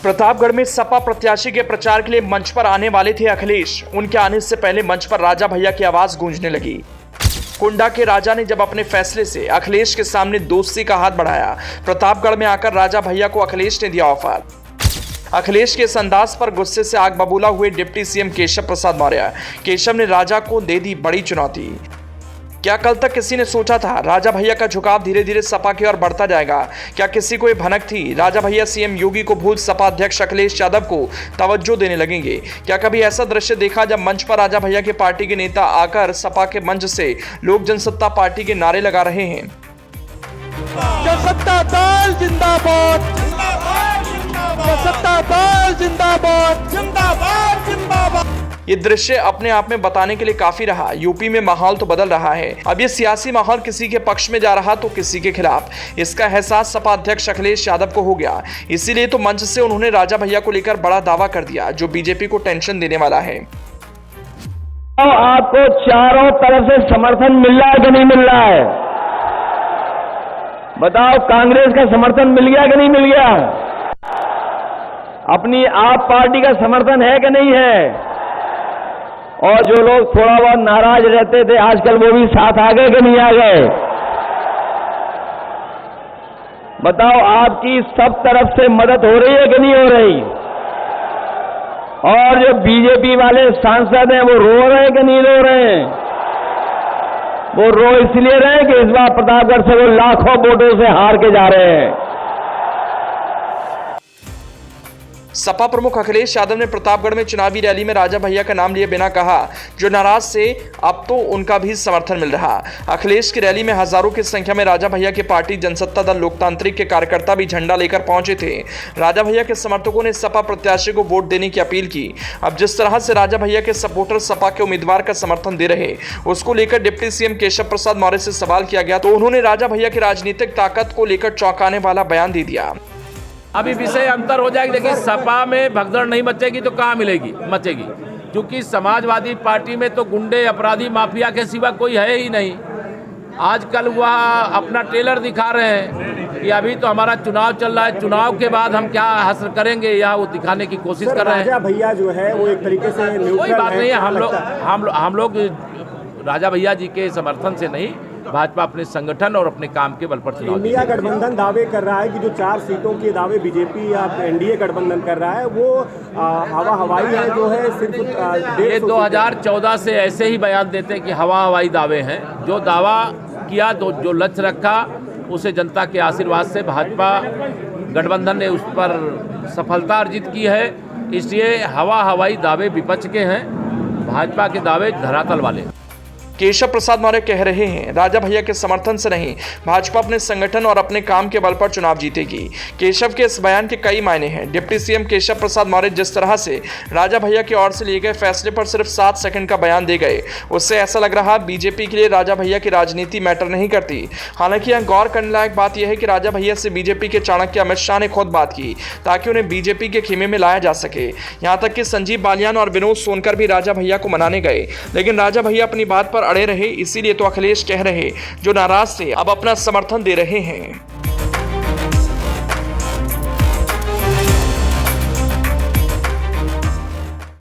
प्रतापगढ़ में सपा प्रत्याशी के प्रचार के लिए मंच पर आने वाले थे अखिलेश। उनके आने से पहले मंच पर राजा भैया की आवाज गूंजने लगी। कुंडा के राजा ने जब अपने फैसले से अखिलेश के सामने दोस्ती का हाथ बढ़ाया, प्रतापगढ़ में आकर राजा भैया को अखिलेश ने दिया ऑफर। अखिलेश के इस अंदाज पर गुस्से से आग बबूला हुए डिप्टी सीएम केशव प्रसाद मौर्य। केशव ने राजा को दे दी बड़ी चुनौती। क्या कल तक किसी ने सोचा था राजा भैया का झुकाव धीरे धीरे सपा की ओर बढ़ता जाएगा? क्या किसी को ये भनक थी राजा भैया सीएम योगी को भूल सपा अध्यक्ष अखिलेश यादव को तवज्जो देने लगेंगे? क्या कभी ऐसा दृश्य देखा जब मंच पर राजा भैया के पार्टी के नेता आकर सपा के मंच से लोक जनसत्ता पार्टी के नारे लगा रहे हैं? जनसत्ता दल जिंदाबाद, जनसत्ता दल जिंदाबाद, जिंदाबाद जिंदाबाद। ये दृश्य अपने आप में बताने के लिए काफी रहा। यूपी में माहौल तो बदल रहा है। अब ये सियासी माहौल किसी के पक्ष में जा रहा तो किसी के खिलाफ। इसका एहसास सपा अध्यक्ष अखिलेश यादव को हो गया। इसीलिए तो मंच से उन्होंने राजा भैया को लेकर बड़ा दावा कर दिया जो बीजेपी को टेंशन देने वाला है। आपको चारों तरफ से समर्थन मिल रहा है कि नहीं मिल रहा है? बताओ, कांग्रेस का समर्थन मिल गया कि नहीं मिल गया? अपनी आप पार्टी का समर्थन है कि नहीं है? और जो लोग थोड़ा बहुत नाराज रहते थे आजकल वो भी साथ आ गए कि नहीं आ गए? बताओ, आपकी सब तरफ से मदद हो रही है कि नहीं हो रही? और जो बीजेपी वाले सांसद हैं वो रो रहे हैं कि नहीं रो रहे हैं? वो रो इसलिए रहे हैं कि इस बार प्रतापगढ़ से वो लाखों वोटों से हार के जा रहे हैं। सपा प्रमुख अखिलेश यादव ने प्रतापगढ़ में चुनावी रैली में राजा भैया का नाम लिए बिना कहा जो नाराज से अब तो उनका भी समर्थन मिल रहा। अखिलेश की रैली में हजारों की संख्या में राजा भैया की पार्टी जनसत्ता दल लोकतांत्रिक के कार्यकर्ता भी झंडा लेकर पहुंचे थे। राजा भैया के समर्थकों ने सपा प्रत्याशी को वोट देने की अपील की। अब जिस तरह से राजा भैया के सपोर्टर सपा के उम्मीदवार का समर्थन दे रहे, उसको लेकर डिप्टी सीएम केशव प्रसाद मौर्य से सवाल किया गया तो उन्होंने राजा भैया की राजनीतिक ताकत को लेकर चौंकाने वाला बयान दे दिया। अभी विषय अंतर हो जाएगा। देखिए, सपा में भगदड़ नहीं मचेगी तो कहाँ मचेगी, क्योंकि समाजवादी पार्टी में तो गुंडे, अपराधी, माफिया के सिवा कोई है ही नहीं। आजकल वह अपना ट्रेलर दिखा रहे हैं कि अभी तो हमारा चुनाव चल रहा है, चुनाव के बाद हम क्या हासिल करेंगे या वो दिखाने की कोशिश कर रहे हैं। राजा भैया जो है वो एक तरीके से कोई बात नहीं है। हम लोग राजा भैया जी के समर्थन से नहीं, भाजपा अपने संगठन और अपने काम के बल पर चुनाव। इंडिया गठबंधन दावे कर रहा है कि जो 4 सीटों के दावे बीजेपी या एनडीए गठबंधन कर रहा है वो हवाई है, जो है सिर्फ ये 2014 से ऐसे ही बयान देते हैं कि हवाई दावे हैं। जो दावा किया तो जो लक्ष्य रखा उसे जनता के आशीर्वाद से भाजपा गठबंधन ने उस पर सफलता अर्जित की है। इसलिए हवाई दावे विपक्ष के हैं, भाजपा के दावे धरातल वाले। केशव प्रसाद मौर्य कह रहे हैं राजा भैया के समर्थन से नहीं, भाजपा अपने संगठन और अपने काम के बल पर चुनाव जीतेगी। केशव के इस बयान के कई मायने हैं। डिप्टी सीएम केशव प्रसाद मौर्य जिस तरह से राजा भैया की ओर से लिए गए फैसले पर सिर्फ 7 सेकंड का बयान दे गए, उससे ऐसा लग रहा बीजेपी के लिए राजा भैया की राजनीति मैटर नहीं करती। हालांकि यहाँ गौर करने लायक बात यह है कि राजा भैया से बीजेपी के चाणक्य अमित शाह ने खुद बात की ताकि उन्हें बीजेपी के खेमे में लाया जा सके। यहाँ तक कि संजीव बालियान और विनोद सोनकर भी राजा भैया को मनाने गए, लेकिन राजा भैया अपनी बात पर अड़े रहे। इसीलिए तो अखिलेश कह रहे जो नाराज थे अब अपना समर्थन दे रहे हैं।